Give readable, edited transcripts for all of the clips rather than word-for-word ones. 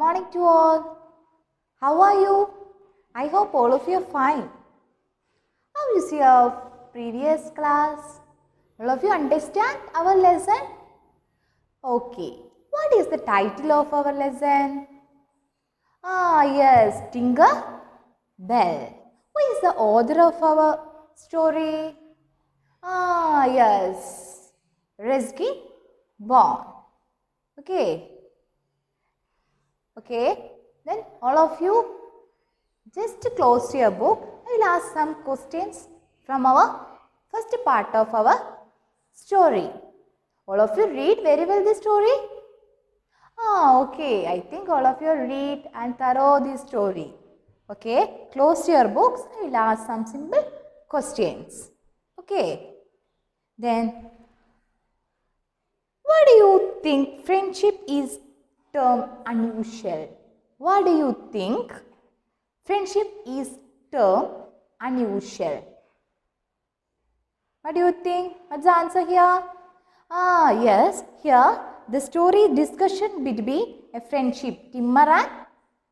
morning to all. How are you? I hope all of you are fine. How is your previous class? All of you understand our lesson? Okay. What is the title of our lesson? Yes, Tinker Bell. Who is the author of our story? Yes, Ruskin Bond. Okay. Then all of you just close your book. I will ask some questions from our first part of our story. All of you read very well the story? Okay. I think all of you read and thorough the story. Okay. Close your books. I will ask some simple questions. Okay. Then, what do you think friendship is term unusual? What do you think friendship is term unusual? What do you think? What's the answer here? Yes, here the story discussion between a friendship, Timur and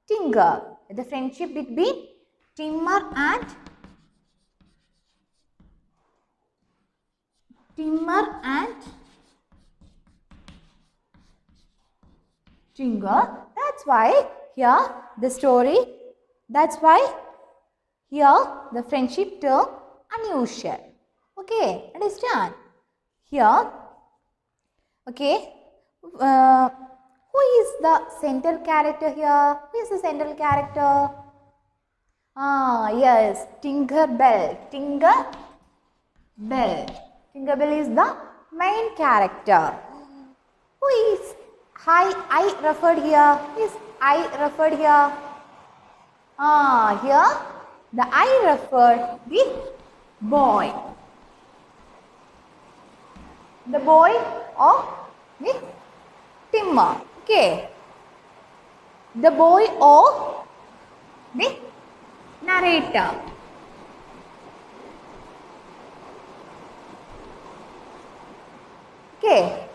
Tinker. The friendship between Timur and Tinker. That's why here the story, that's why here the friendship term unusual. Okay, understand? Here, okay, who is the central character here? Who is the central character? Yes, Tinker Bell. Tinker Bell. Tinker Bell is the main character. Who is I referred here? Who is I referred here? Here the I referred the boy. The boy of the Timur. Okay. The boy of the narrator. Okay.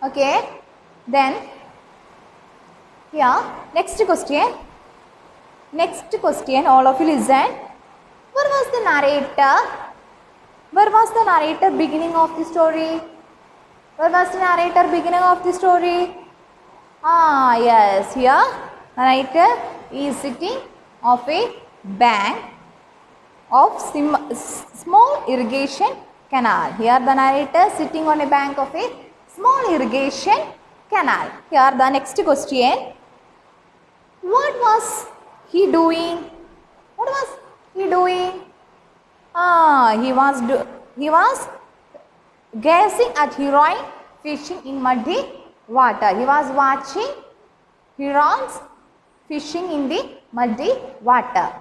Okay. Then here next question. Next question, all of you listen. Where was the narrator? Where was the narrator beginning of the story? Where was the narrator beginning of the story? Yes, here narrator is sitting of a bank of small irrigation canal. Here the narrator sitting on a bank of a small irrigation canal. Here the next question. What was he doing? What was he doing? He was gazing at heroine fishing in muddy water. He was watching herons fishing in the muddy water.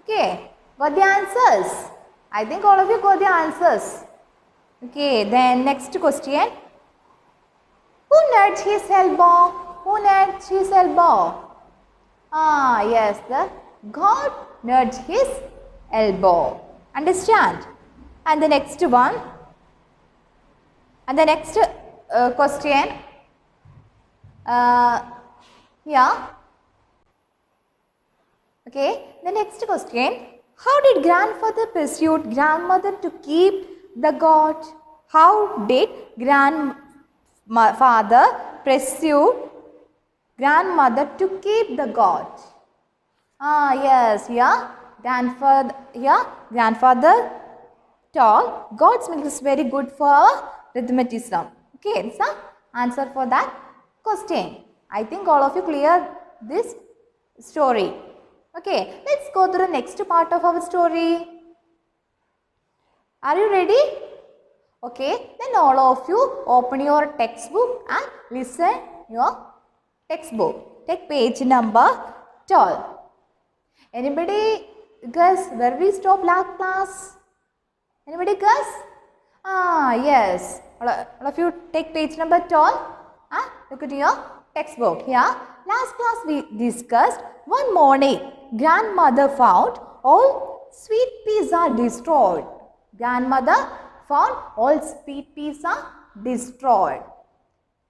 Okay, got the answers? I think all of you got the answers. Okay, then next question. Who nudged his elbow? Who nudged his elbow? Yes, the God nudged his elbow. Understand? And the next one. And the next question. Here. Okay. The next question. How did grandfather pursue grandmother to keep the goat? How did grandfather pursue grandmother to keep the goat? Yes, here grandfather told goat's milk is very good for rheumatism. Okay, it's the answer for that question. I think all of you clear this story. Okay, let's go to the next part of our story. Are you ready? Okay, then all of you open your textbook and listen your textbook. Take page number 12. Anybody guess where we stop last class? Anybody guess? Yes. All of you take page number 12 and look at your textbook. Here, last class we discussed one morning grandmother found all sweet peas are destroyed. Grandmother found all sweet peas are destroyed.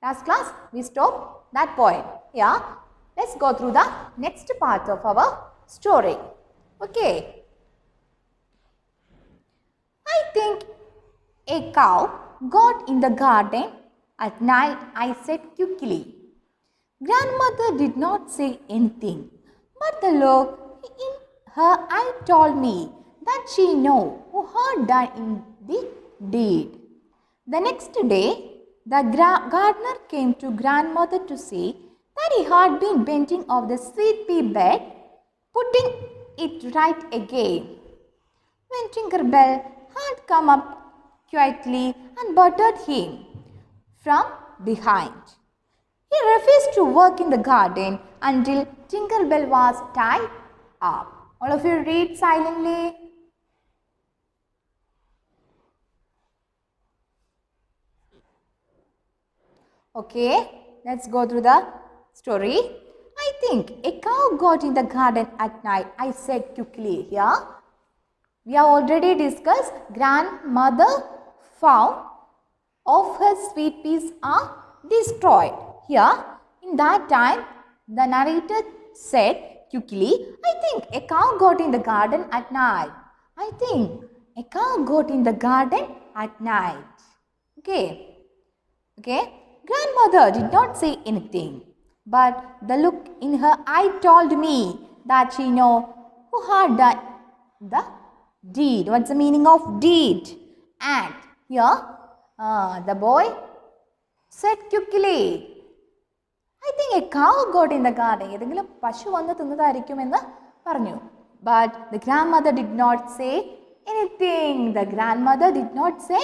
Last class we stopped that point. Yeah, let's go through the next part of our story. Okay. I think a cow got in the garden at night, I said quickly. Grandmother did not say anything, but the look in her eye told me that she knew who had done in the deed. The next day, the gardener came to grandmother to say that he had been bending over the sweet pea bed, putting it right again. When Tinkerbell had come up quietly and buttered him from behind. He refused to work in the garden until Tinkerbell was tied up. All of you read silently. Okay, let's go through the story. I think a cow got in the garden at night, I said quickly here. We have already discussed grandmother found of her sweet peas are destroyed. Here, in that time, the narrator said quickly, I think a cow got in the garden at night. I think a cow got in the garden at night. Okay. Okay. Grandmother did not say anything, but the look in her eye told me that she knew who had done the deed. What's the meaning of deed? Act. Here, the boy said quickly. I think a cow got in the garden. ഏതെങ്കിലും പശു വന്ന് തിന്നതായിരിക്കുമെന്ന് പറഞ്ഞു. But the grandmother did not say anything. The grandmother did not say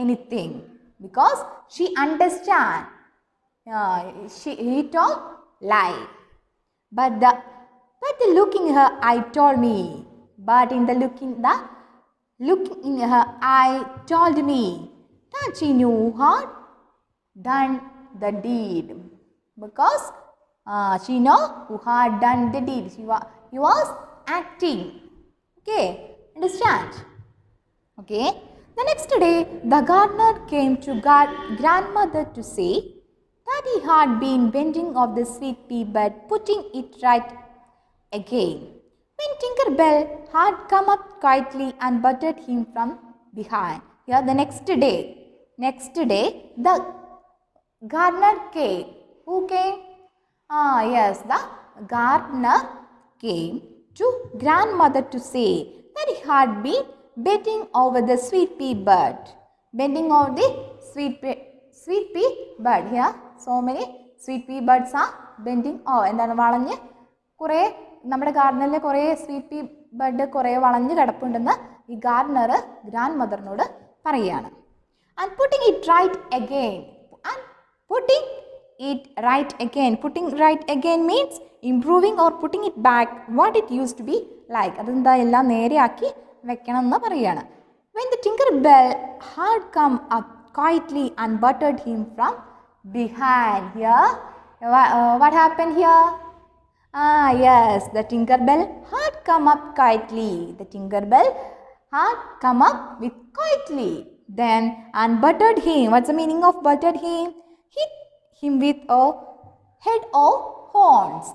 anything because she understand. He told lie. But the look in her eye told me. But in the look in her eye told me that she knew who had done the deed. Because she knew who had done the deed. He was acting. Okay, understand? Okay. The next day, the gardener came to grandmother to say that he had been bending of the sweet pea bed, putting it right again. When Tinkerbell had come up quietly and buttered him from behind. Here, the next day, the gardener came. Who came? Yes, the gardener came to grandmother to say that he had been bending over the sweet pea bed. Bending over the sweet pea bed. Here, so many sweet pea buds are bending over. എന്താണ് വളഞ്ഞ് കുറേ നമ്മുടെ ഗാർഡനിലെ കുറേ sweet P bud കുറേ വളഞ്ഞ് കിടപ്പുണ്ടെന്ന് ഈ Gardner grand മദറിനോട് പറയുകയാണ്. And putting it right again. And putting it right again. Putting right again means improving or putting it back what it used to be like. അതെന്താ എല്ലാം നേരെയാക്കി വെക്കണം എന്ന് പറയുകയാണ്. When the Tinkerbell had come up quietly and buttered him from behind. Here, what happened here? Yes, the Tinkerbell had come up quietly. The Tinkerbell had come up with quietly. Then and buttered him. What's the meaning of buttered him? Hit him with a head of horns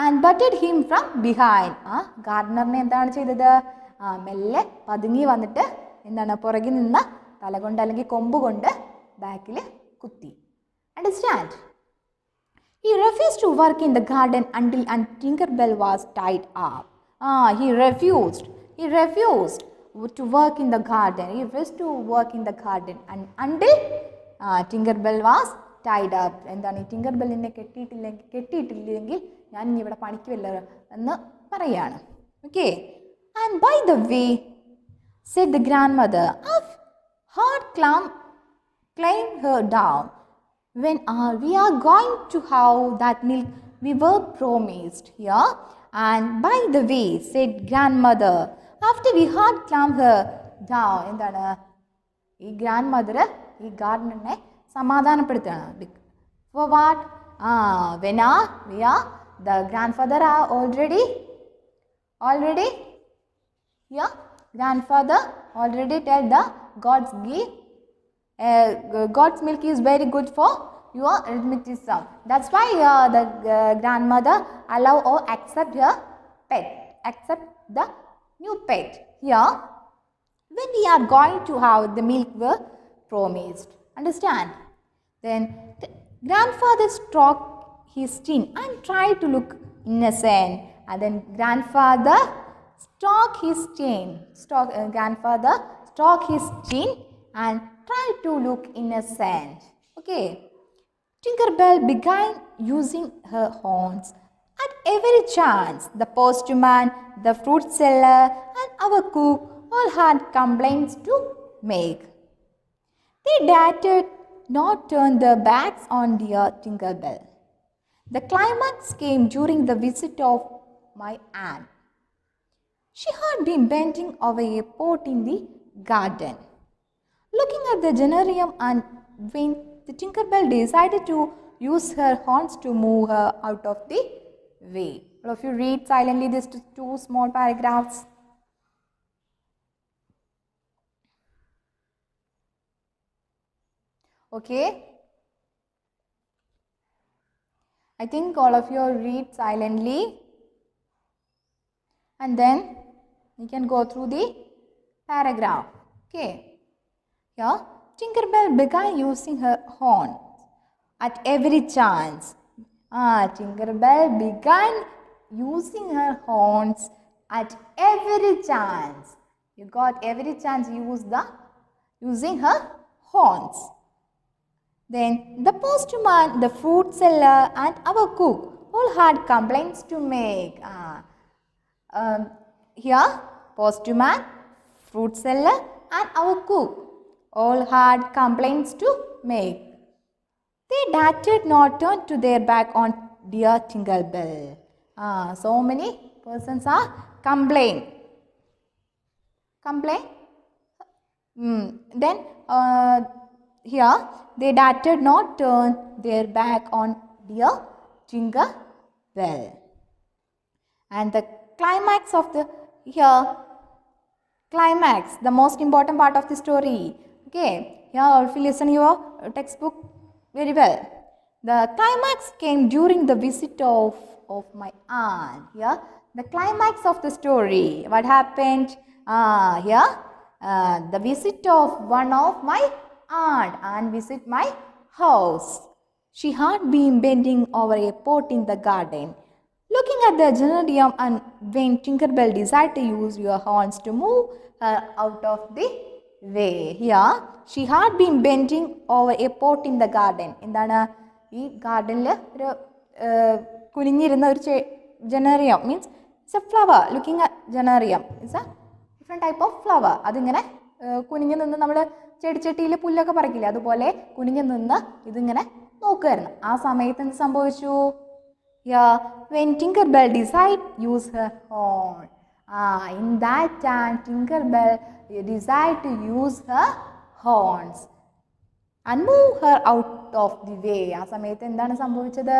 and butted him from behind. ഗാർഡനറിനെ എന്താണ് ചെയ്തത്? മെല്ലെ പതുങ്ങി വന്നിട്ട് എന്താണ് പുറകിൽ നിന്ന് തല കൊണ്ട് അല്ലെങ്കിൽ കൊമ്പ് കൊണ്ട് ബാക്കിൽ കുത്തി. Understand? He refused to work in the garden until Tinkerbell was tied up. He refused to work in the garden. He refused to work in the garden and until Tinkerbell was tied up. എന്താണ് ഈ ടിങ്കർബെല്ലിനെ കെട്ടിയിട്ടില്ലെങ്കിൽ ഞാൻ ഇനി ഇവിടെ പണിക്ക് വല്ല എന്ന് പറയാണ്. Okay. And by the way, said the grandmother, hard climb her down. When we are going to have that milk we were promised here. And by the way, said grandmother, after we had climbed her down. എന്താണ് ഈ grand mother ഈ ഗാർഡനറിനെ സമാധാനപ്പെടുത്തുകയാണ്. For what? When we are the grandfather are already yeah, grandfather already tell the God's milk is very good for your arithmetic sum. That's why the grandmother allow or accept her pet, accept the new pet. Here, when we are going to have the milk were promised. Understand? Then the grandfather stroked his chin and tried to look innocent. And then grandfather stroked his chin. Grandfather stroked his chin and tried to look innocent. Okay. Tinkerbell began using her horns at every chance. The postman, the fruit seller, and our cook all had complaints to make. They dared not turn their backs on dear Tinkerbell. The climax came during the visit of my aunt. She had been bending over a pot in the garden, looking at the genarium, and when the Tinkerbell decided to use her horns to move her out of the way. All of you read silently these two small paragraphs. Okay. I think all of you read silently and then you can go through the paragraph. Okay. Here, Tinkerbell began using her horns at every chance. Tinkerbell began using her horns at every chance. You got every chance using her horns. Then the postman, the fruit seller, and our cook all had complaints to make. Here, postman, fruit seller, and our cook all had complaints to make. They dared not turn to their back on dear Tinkerbell. So many persons are complain. Then here they dared not turn their back on dear Tinkerbell. And the climax of the climax, the most important part of the story. Okay, here if you listen your textbook very well. The climax came during the visit of my aunt. Here, the climax of the story. What happened? Here, the visit of one of my aunt visit my house. She had been bending over a pot in the garden, looking at the genarium, and when Tinkerbell decided to use your horns to move her out of the way. Here, she had been bending over a pot in the garden. എന്താണ് ഈ ഗാർഡനിൽ ഒരു കുനിഞ്ഞിരുന്ന ഒരു geranium means it's a flower looking at geranium it's a different type of flower. അതിങ്ങനെ കുനിഞ്ഞു നിന്ന് നമ്മൾ ചെടിച്ചട്ടിയിൽ പുല്ലൊക്കെ പറിക്കില്ലേ, അതുപോലെ കുനിഞ്ഞു നിന്ന് ഇതിങ്ങനെ നോക്കുമായിരുന്നു. ആ സമയത്ത് എന്ത് സംഭവിച്ചു? When Tinkerbell decided to use her horn. In that time, Tinkerbell decided to use her horns and move her out of the way. ആ സമയത്ത് എന്താണ് സംഭവിച്ചത്?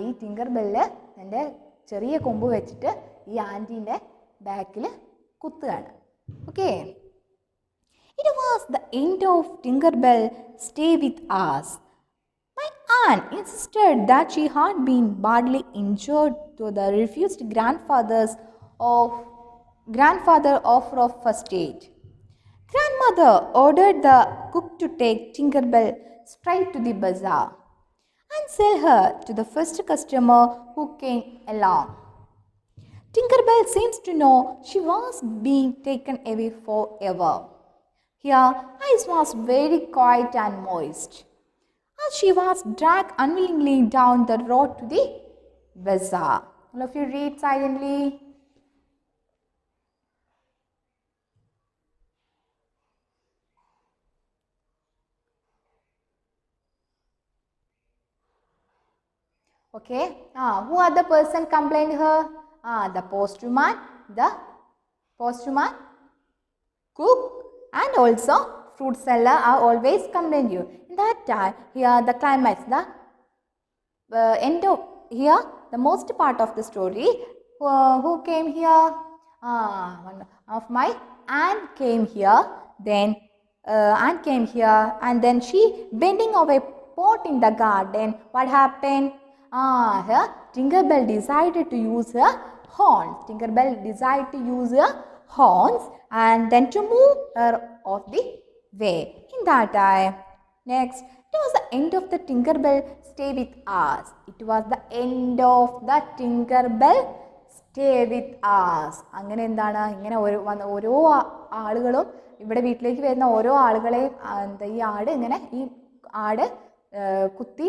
ഈ ടിങ്കർബെല്ല് എൻ്റെ ചെറിയ കൊമ്പ് വെച്ചിട്ട് ഈ ആൻറ്റീൻ്റെ ബാക്കിൽ കുത്തുകയാണ്. Okay. It was the end of Tinkerbell stay with us. My aunt insisted that she had been badly injured to the refused grandfather offer of first aid. Grandmother ordered the cook to take Tinkerbell straight to the bazaar and sell her to the first customer who came along. Tinkerbell seems to know she was being taken away forever. Her eyes was very quiet and moist as she was dragged unwillingly down the road to the bazaar. All of you read silently. Okay. Who are the person complained her? The postman, cook, and also fruit seller are always complained you. In that time, here the climax, the end of here, the most part of the story. Who came here? One of my aunt came here. Then aunt came here, and then she bending over a pot in the garden, what happened? Her Tinkerbell decided to use her horns. Tinkerbell decided to use her horns and then to move her off the way. In that time, next, it was the end of the Tinkerbell stay with us. It was the end of the Tinkerbell stay with us. അങ്ങനെ എന്താണ് ഇങ്ങനെ ഓരോ ആളുകളും ഇവിടെ വീട്ടിലേക്ക് വരുന്ന ഓരോ ആളുകളെയും ഈ ആട് ഇങ്ങനെ ഈ ആട് കുത്തി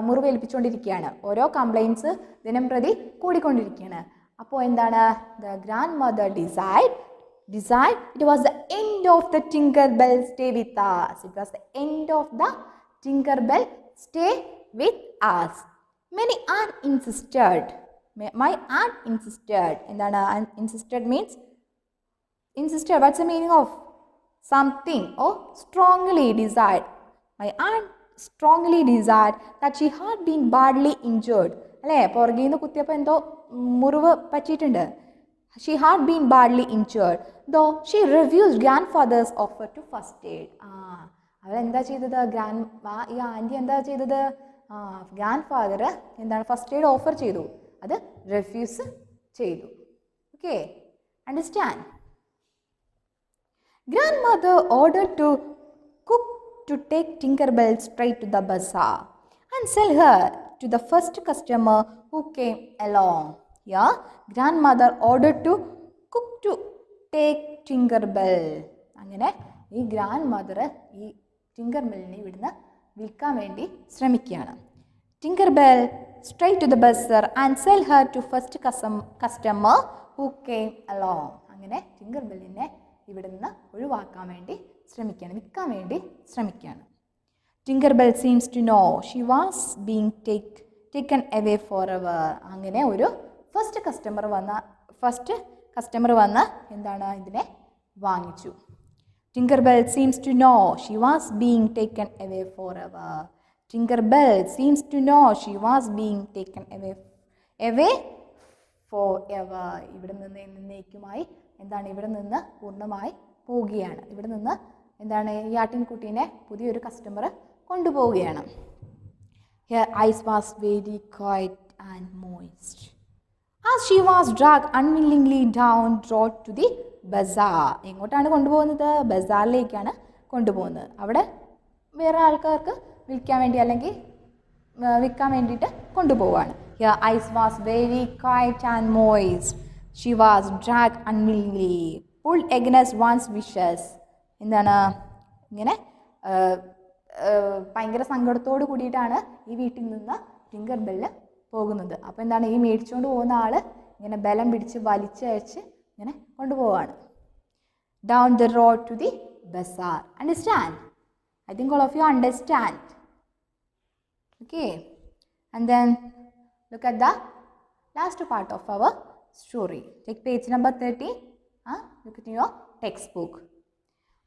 മുറിവേൽപ്പിച്ചുകൊണ്ടിരിക്കുകയാണ്. ഓരോ കംപ്ലൈൻറ്റ്സ് ദിനം പ്രതി കൂടിക്കൊണ്ടിരിക്കുകയാണ്. അപ്പോൾ എന്താണ് the grand mother decide it was the end of the Tinkerbell stay with us. It was the end of the Tinkerbell stay with us. Many aunt insisted. My aunt insisted. എന്താണ് insisted means? Insisted, what's the meaning of? Something or strongly desired. My aunt strongly desired that she had been badly injured. അല്ലേ, പുറകിൽ നിന്ന് കുത്തിയപ്പോൾ എന്തോ മുറിവ് പറ്റിയിട്ടുണ്ട്. She had been badly injured, though she refused grandfather's offer to first aid. അവളെന്താ ചെയ്തത്? ഈ anti എന്താ ചെയ്തത്? ഗ്രാൻഡ് ഫാദർ എന്താണ് ഫസ്റ്റ് എയ്ഡ് ഓഫർ ചെയ്തു, അത് റെഫ്യൂസ് ചെയ്തു. Okay, understand? Grandmother ordered to cook to take Tinkerbell straight to the bazaar and sell her to the first customer who came along. Yeah, grandmother ordered to cook to take Tinkerbell. അങ്ങനെ ഈ grand mother ഈ ടിങ്കർബെല്ലിനെ ഇവിടുന്ന് വിൽക്കാൻ വേണ്ടി ശ്രമിക്കുകയാണ്. Tinkerbell straight to the bazaar and sell her to first customer who came along. അങ്ങനെ ടിങ്കർബെല്ലിനെ ഇവിടുന്ന് ഒഴിവാക്കാൻ വേണ്ടി ശ്രമിക്കുകയാണ്, വിൽക്കാൻ വേണ്ടി ശ്രമിക്കുകയാണ്. Tinkerbell seems to know she was being taken away forever. അങ്ങനെ ഒരു ഫസ്റ്റ് കസ്റ്റമർ വന്ന് എന്താണ് ഇതിനെ വാങ്ങിച്ചു. Tinkerbell seems to know she was being taken away forever. Tinkerbell seems to know she was being taken away forever. ഇവിടെ നിന്ന് എന്നേക്കുമായി എന്താണ് ഇവിടെ നിന്ന് പൂർണ്ണമായി പോവുകയാണ്. ഇവിടെ നിന്ന് എന്താണ് ഈ ആട്ടിൻകുട്ടീനെ പുതിയൊരു കസ്റ്റമർ കൊണ്ടുപോവുകയാണ്. Her eyes was very quiet and moist as she was dragged unwillingly down road to the bazaar. എങ്ങോട്ടാണ് കൊണ്ടുപോകുന്നത്? ബസാറിലേക്കാണ് കൊണ്ടുപോകുന്നത്. അവിടെ വേറെ ആൾക്കാർക്ക് വിൽക്കാൻ വേണ്ടി അല്ലെങ്കിൽ വിൽക്കാൻ വേണ്ടിയിട്ട് കൊണ്ടുപോവുകയാണ്. Her eyes was very quiet and moist. She was dragged unwillingly, pulled against one's wishes. എന്താണ് ഇങ്ങനെ ഭയങ്കര സങ്കടത്തോട് കൂടിയിട്ടാണ് ഈ വീട്ടിൽ നിന്ന് ടിങ്കർബെല്ല് പോകുന്നത്. അപ്പോൾ എന്താണ് ഈ മേടിച്ചുകൊണ്ട് പോകുന്ന ആൾ ഇങ്ങനെ ബലം പിടിച്ച് വലിച്ചയച്ച് ഇങ്ങനെ കൊണ്ടുപോവാണ്. Down the road to the bazaar. Understand? I think all of you understand. Okay. And then look at the last part of our story. Take page number 30. Look at your textbook.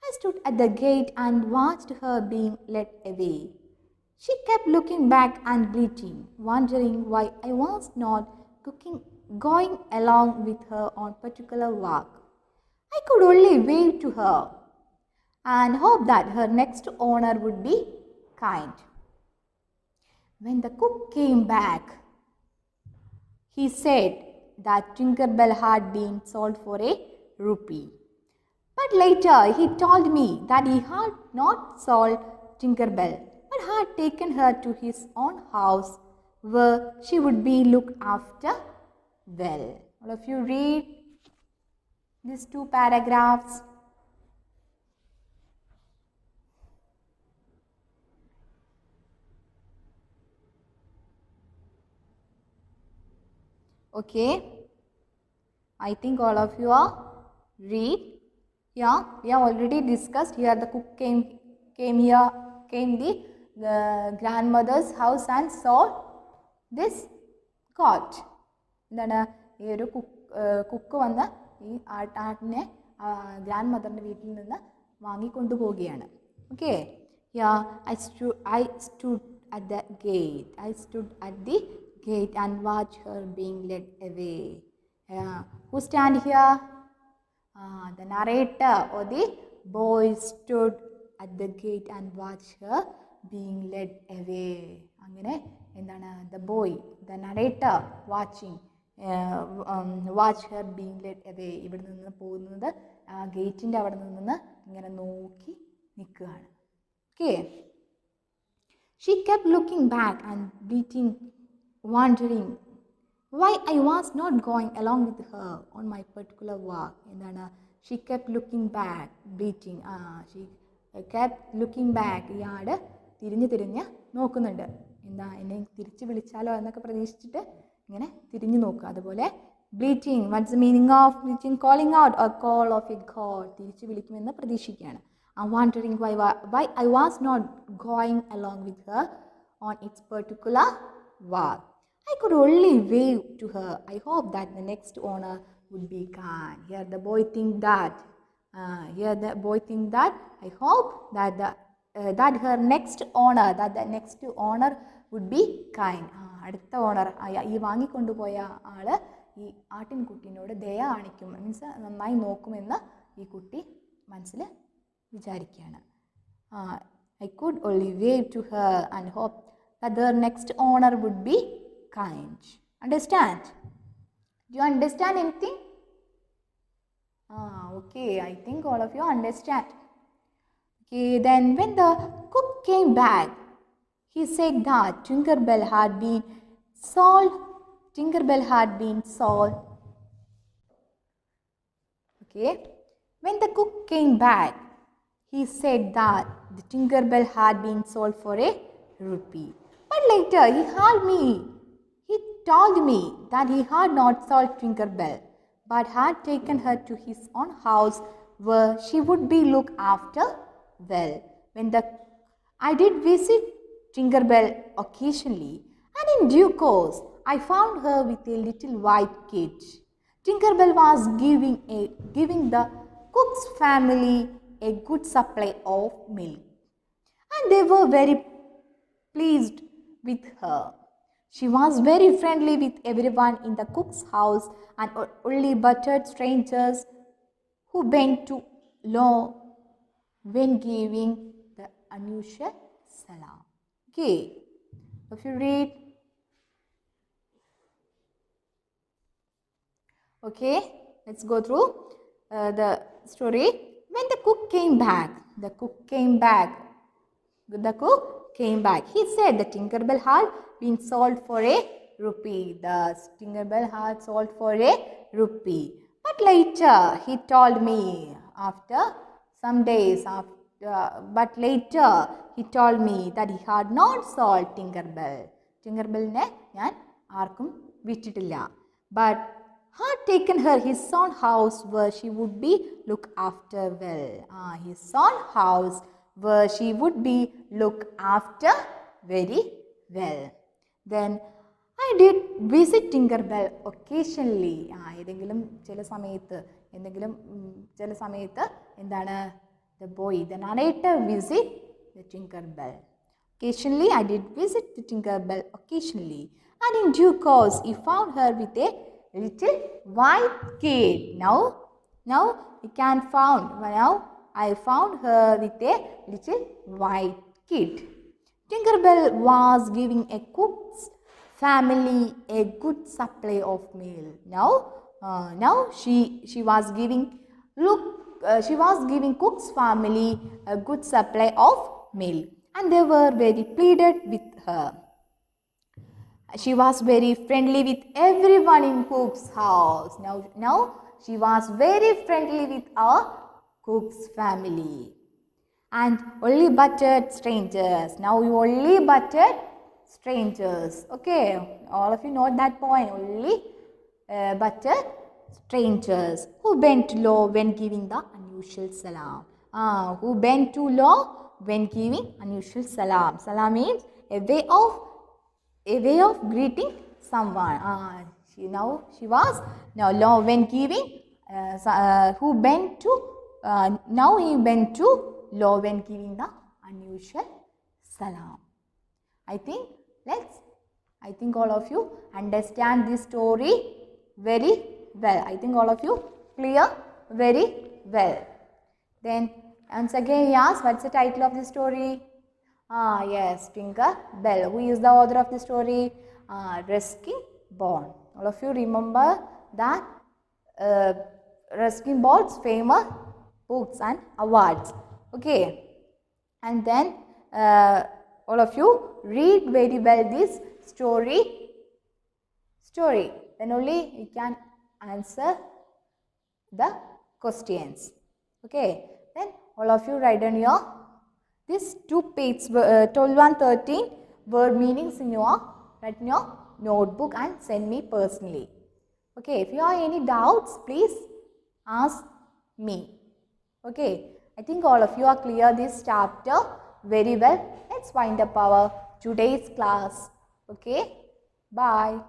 I stood at the gate and watched her being led away. She kept looking back and bleating, wondering why I was not going along with her on particular walk. I could only wave to her and hope that her next owner would be kind. When the cook came back, he said that Tinkerbell had been sold for a rupee. But later he told me that he had not sold Tinkerbell, but had taken her to his own house where she would be looked after well. All of you read these two paragraphs. Okay, I think all of you are read. Yeah, we have already discussed here. The cook came the grandmother's house and saw this goat. എന്താണ് ഈ ഒരു cook വന്ന് ഈ ആട്ടിനെ grand മദറിൻ്റെ വീട്ടിൽ നിന്ന് വാങ്ങിക്കൊണ്ടുപോവുകയാണ്. Okay, I stood at the gate and watched her being led away. Who stand here? The narrator or the boy stood at the gate and watched her being led away. അങ്ങനെ എന്താണ് the boy, the narrator watch her being led away. ഇവിടെ നിന്ന് പോകുന്നത് ആ ഗേറ്റിൻ്റെ അവിടെ നിന്ന് ഇങ്ങനെ നോക്കി നിൽക്കുകയാണ്. Okay. She kept looking back and bleating, wondering why I was not going along with her on my particular walk. എന്താണ് she kept looking back, bleating. She kept looking back. ഇയാൾ തിരിഞ്ഞ് നോക്കുന്നുണ്ട്. എന്താ എന്നെ തിരിച്ച് വിളിച്ചാലോ എന്നൊക്കെ പ്രതീക്ഷിച്ചിട്ട് ഇങ്ങനെ തിരിഞ്ഞു നോക്കുക. അതുപോലെ bleating, what's the meaning of bleating? Calling out or call of a goat, തിരിച്ച് വിളിക്കുമെന്ന് പ്രതീക്ഷിക്കുകയാണ്. I'm wondering why I was not going along with her on its particular walk. I could only wave to her. I hope that the next owner would be kind. Here the boy think that. I hope that her next owner, that the next owner would be kind. അടുത്ത owner, ഈ വാങ്ങിക്കൊണ്ടുപോയ ആൾ ഈ ആട്ടിൻകുട്ടീനോട് ദയ കാണിക്കും, means നന്നായി നോക്കുമെന്ന് ഈ കുട്ടി മനസ്സിൽ വിചാരിക്കുകയാണ്. I could only wave to her and hope that their next owner would be kind. Understand? Do you understand anything? Okay, I think all of you understand. Okay, then when the cook came back, he said that Tinkerbell had been solved. Okay, when the cook came back, he said that the Tinkerbell had been sold for a rupee. But later he told me that he had not sold Tinkerbell, but had taken her to his own house where she would be looked after well. I did visit Tinkerbell occasionally, and in due course I found her with a little white kid. Tinkerbell was giving the cook's family a good supply of milk, and they were very pleased with her. She was very friendly with everyone in the cook's house, and only buttered strangers who bent too low when giving the unusual salam. Okay, if you read. Okay, let's go through the story. When the cook came back, he said the Tinkerbell had been sold for a rupee. The Tinkerbell had sold for a rupee. But later he told me, after some days, that he had not sold Tinkerbell. Tinkerbellne ഞാൻ ആർക്കും വിറ്റിട്ടില്ല. But had taken her his own house where she would be looked after well. His own house where she would be looked after very well. Then I did visit Tinkerbell occasionally. ഏതെങ്കിലും ചില സമയത്ത് എന്താണ് the boy, the narrator visit the Tinkerbell. Occasionally I did visit the Tinkerbell occasionally, and in due course he found her with a little white kid. Now I found her with a little white kid. Tinkerbell was giving a cook's family a good supply of milk. Now she was giving cook's family a good supply of milk, and they were very pleased with her. She was very friendly with everyone in cook's house. Now she was very friendly with our cook's family, and only buttered strangers. Now you only buttered strangers. Okay, all of you note that point. Only buttered strangers who bent low when giving the unusual salam. Who bent too low when giving unusual salam. Salam means a way of greeting someone. She was low when giving. Who bent to now he bent too low when giving the unusual salam. I think all of you understand this story very well. I think all of you clear very well. Then once again he asked, what's the title of the story? Yes, Tinker Bell. Who is the author of the story? Ruskin Bond. All of you remember that Ruskin Bond's famous books and awards. Okay. And then all of you read very well this story. Then only you can answer the questions. Okay. Then all of you write down your this 2 pages 12 and 13 word meanings in your write in your notebook and send me personally. Okay. If you have any doubts, please ask me. Okay. I think all of you are clear this chapter very well. Let's wind up our today's class. Okay. Bye.